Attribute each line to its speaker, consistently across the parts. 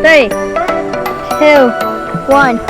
Speaker 1: 3, 2, 1.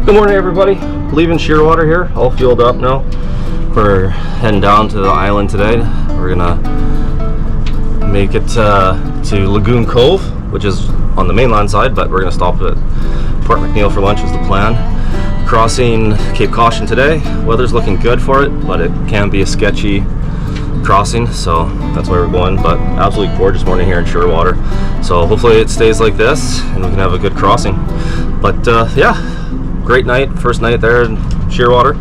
Speaker 2: Good morning, everybody. Leaving Shearwater here, all fueled up now. We're heading down to the island today. We're gonna make it to Lagoon Cove, which is on the mainland side, but we're gonna stop at Port McNeill for lunch is the plan. Crossing Cape Caution today. Weather's looking good for it, but it can be a sketchy crossing, so that's why we're going. But absolutely gorgeous morning here in Shearwater. So hopefully it stays like this and we can have a good crossing. But yeah. Great night, first night there in Shearwater.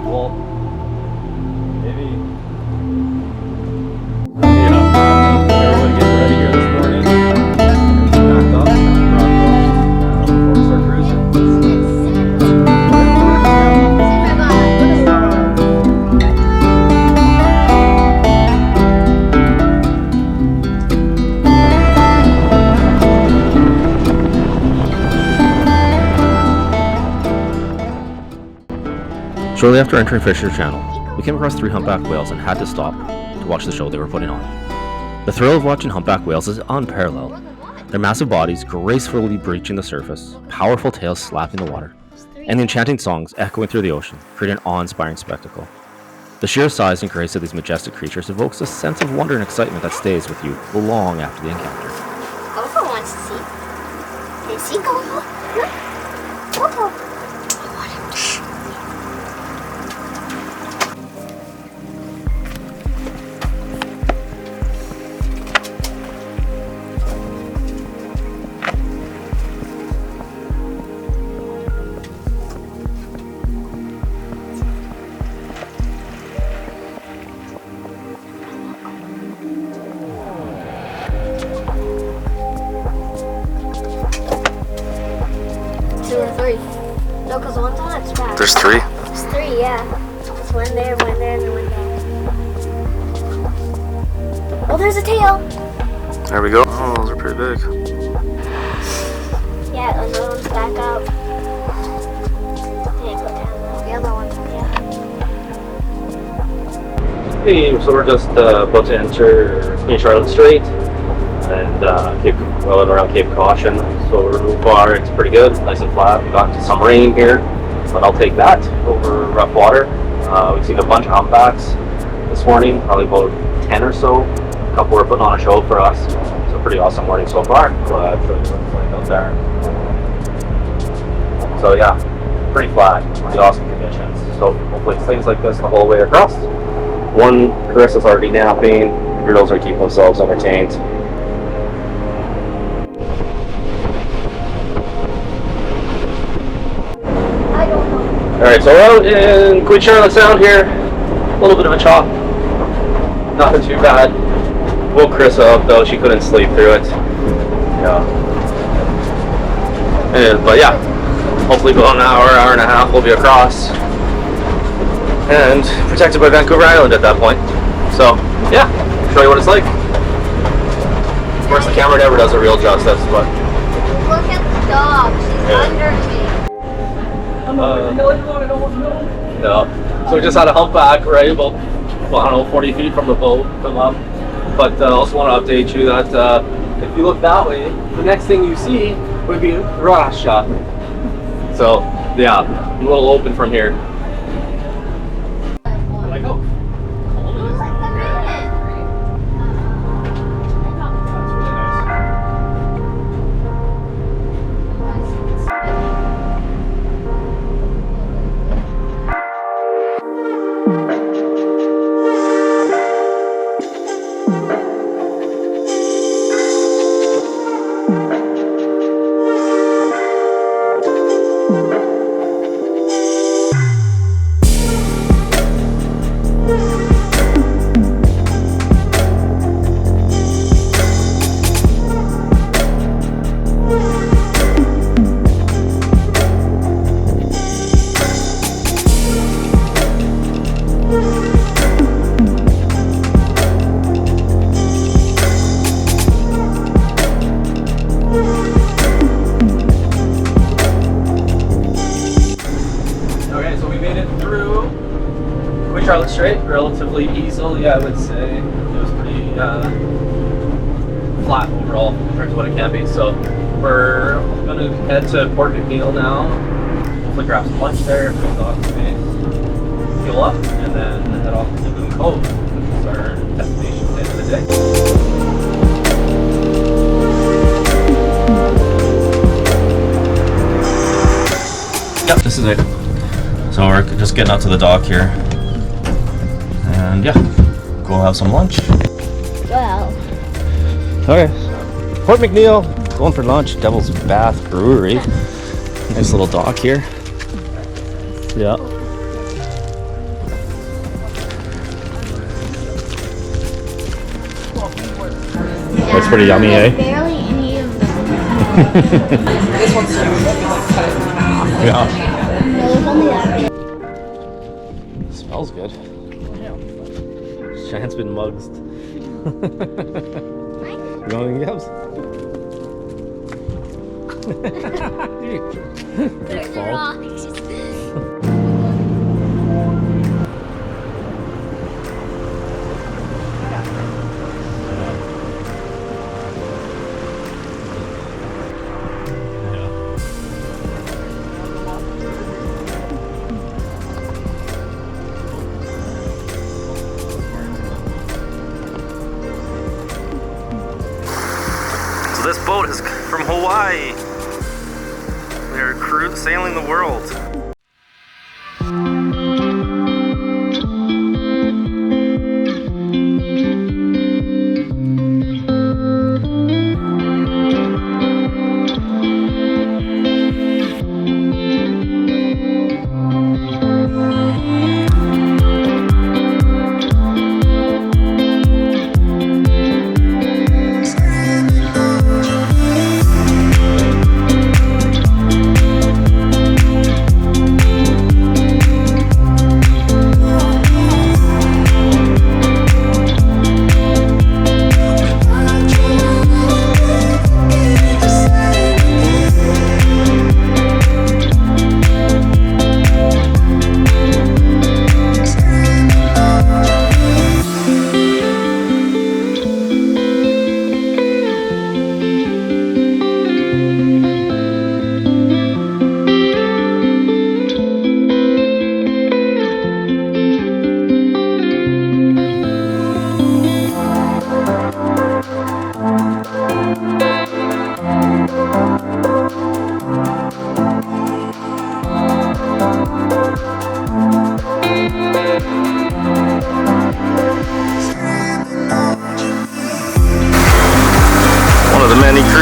Speaker 2: Well, maybe. Yeah, everybody getting ready here this morning. Backed up, before we start cruising.
Speaker 3: Shortly after entering Fisher Channel, we came across 3 humpback whales and had to stop to watch the show they were putting on. The thrill of watching humpback whales is unparalleled. Their massive bodies gracefully breaching the surface, powerful tails slapping the water, and the enchanting songs echoing through the ocean create an awe-inspiring spectacle. The sheer size and grace of these majestic creatures evokes a sense of wonder and excitement that stays with you long after the encounter.
Speaker 4: Coco wants to see. Did you see Coco? Coco. No, because one's on its back.
Speaker 2: There's 3?
Speaker 4: There's 3, yeah. There's one there, and then one there. Oh, there's a tail.
Speaker 2: There we go. Oh, those are pretty big.
Speaker 4: Yeah, another one's back up. Yeah, go down. The other one's, yeah.
Speaker 2: Hey, so we're just about to enter Queen Charlotte Strait and around Cape Caution. So far it's pretty good, nice and flat. We got into some rain here, but I'll take that over rough water. We've seen a bunch of humpbacks this morning, probably about 10 or so. A couple were putting on a show for us. So pretty awesome morning so far. I'll show you what it's like out there. So yeah, pretty flat, pretty awesome conditions. So hopefully it's things like this the whole way across. One Carissa's already napping, the girls are keeping themselves entertained. Alright, so we're out in Queen Charlotte Sound here. A little bit of a chop. Nothing too bad. woke Chris up though. She couldn't sleep through it. Yeah. But yeah, hopefully about an hour and a half we'll be across and protected by Vancouver Island at that point. So yeah, show you what it's like. Of course the camera never does a real justice, but
Speaker 4: Look at the dog. She's under me.
Speaker 2: no. So we just had a humpback, right? About, well, I don't know, 40 feet from the boat come up. But I also want to update you that if you look that way, the next thing you see would be Russia. So yeah, I'm a little open from here. Like, oh. Queen Charlotte Strait, relatively easily, I would say. It was pretty flat overall compared to what it can be. So we're going to head to Port McNeill now. Hopefully grab some lunch there, some dog space, fuel up, and then head off to Lagoon Cove, which is our destination at the end of the day. Yep, this is it. So we're just getting out to the dock here. And yeah, go have some lunch.
Speaker 1: Well,
Speaker 2: Okay, Port McNeill, going for lunch. Devil's Bath Brewery. Nice little dock here. Yeah. That's pretty yummy, eh?
Speaker 1: barely any of them.
Speaker 2: Yeah.
Speaker 1: No, there's only that.
Speaker 2: Smells good. Shan's been mugsed. You want any gives? Good fall.
Speaker 3: This boat is from Hawaii. We are sailing the world.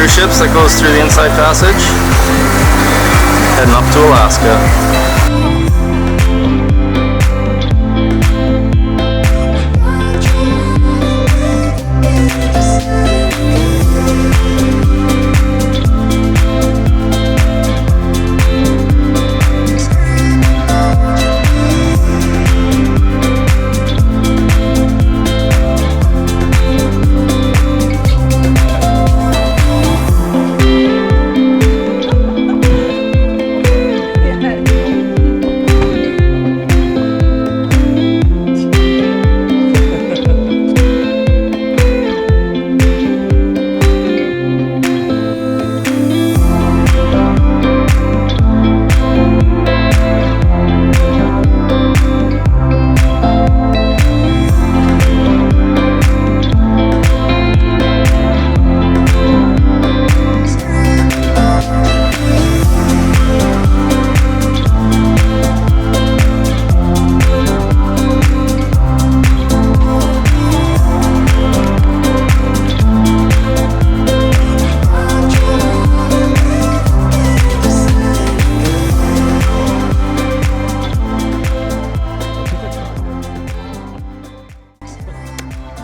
Speaker 3: Cruise ships that goes through the inside passage, heading up to Alaska.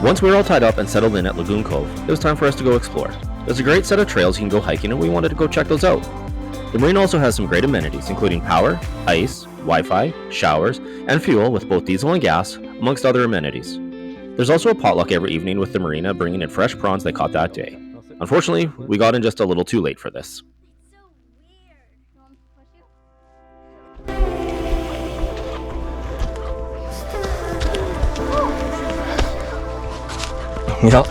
Speaker 3: Once we were all tied up and settled in at Lagoon Cove, it was time for us to go explore. There's a great set of trails you can go hiking, and we wanted to go check those out. The marina also has some great amenities, including power, ice, Wi-Fi, showers, and fuel with both diesel and gas, amongst other amenities. There's also a potluck every evening with the marina, bringing in fresh prawns they caught that day. Unfortunately, we got in just a little too late for this.
Speaker 2: Yep.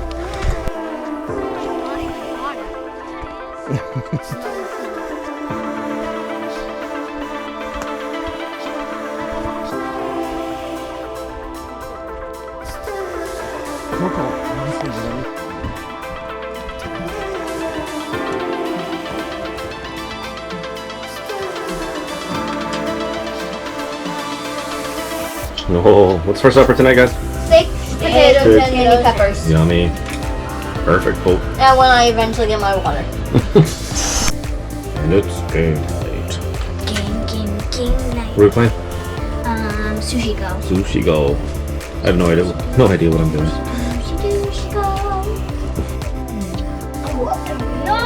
Speaker 2: Oh, what's for supper tonight, guys?
Speaker 4: Steak, potatoes, and mini peppers.
Speaker 2: Yummy. Perfect, Pope.
Speaker 4: And when I eventually get my water.
Speaker 2: And it's game night.
Speaker 1: Game night.
Speaker 2: What are we playing?
Speaker 1: Sushi go.
Speaker 2: Sushi Go. I have no idea what I'm doing.
Speaker 1: Sushi go. No!